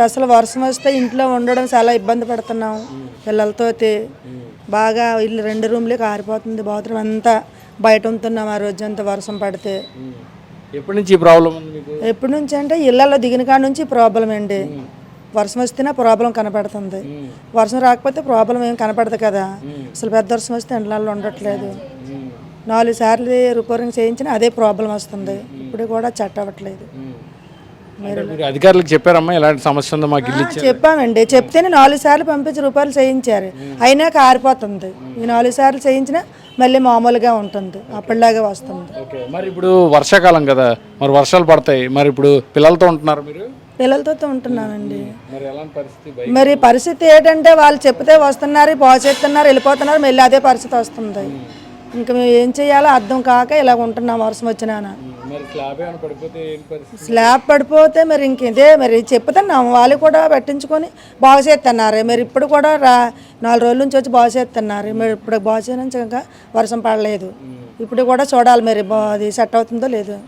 అసలు వర్షం వస్తే ఇంట్లో ఉండడం చాలా ఇబ్బంది పడుతున్నాం పిల్లలతో. బాగా ఇల్లు 2 రూమ్లే కారిపోతుంది, బాత్రూమ్ అంతా బయట ఉంటున్నాం ఆ రోజంతా వర్షం పడితే. ఎప్పటి నుంచి ప్రాబ్లం ఉంది మీకు? ఎప్పటి నుంచి అంటే ఇళ్లలో దిగిన కాడ నుంచి ప్రాబ్లం అండి. వర్షం వస్తేనే ప్రాబ్లం కనపడుతుంది, వర్షం రాకపోతే ప్రాబ్లం ఏం కనపడదు కదా. అసలు పెద్ద వర్షం వస్తే ఇండ్లలో ఉండట్లేదు. 4 సార్లు రిపేరింగ్ చేయించినా అదే ప్రాబ్లం వస్తుంది. ఇప్పుడు కూడా చెట్ అవ్వట్లేదు. మీరు అధికారులకు చెప్పారమ్మా ఇలాంటి సమస్య ఉందో మాకు ఇల్లు ఇచ్చారు? చెప్పామండి, చెప్తేనే 4 సార్లు పంపించి రూపాయలు చేయించారు, అయినా కారిపోతుంది. ఈ 4 సార్లు చేయించినా మళ్ళీ మామూలుగా ఉంటుంది, అప్పటిలాగే వస్తుంది. మరి ఇప్పుడు వర్షాకాలం కదా, మరి వర్షాలు పడతాయి, మరి ఇప్పుడు పిల్లలతో ఉంటున్నారు మీరు? పిల్లలతో ఉంటున్నానండి. మరి ఎలాంటి పరిస్థితి? మరి పరిస్థితి ఏంటంటే వాళ్ళు చెప్తే వస్తున్నారు, పోసేస్తున్నారు, వెళ్ళిపోతున్నారు, మళ్ళీ అదే పరిస్థితి వస్తుంది. ఇంకా మేము ఏం చేయాలో అర్థం కాక ఇలా ఉంటున్నాం వర్షం వచ్చినా. స్లాబ్ పడిపోతే మరి ఇంకేదే, మరి చెప్తున్నాం, వాళ్ళు కూడా పట్టించుకొని బాగు చేస్తున్నారు. మరి ఇప్పుడు కూడా 4 రోజుల నుంచి వచ్చి బాగు చేస్తున్నారు. మరి ఇప్పుడు బాగు చేయడానికి ఇంకా వర్షం పడలేదు. ఇప్పుడు కూడా చూడాలి మరి అది సెట్ అవుతుందో లేదో.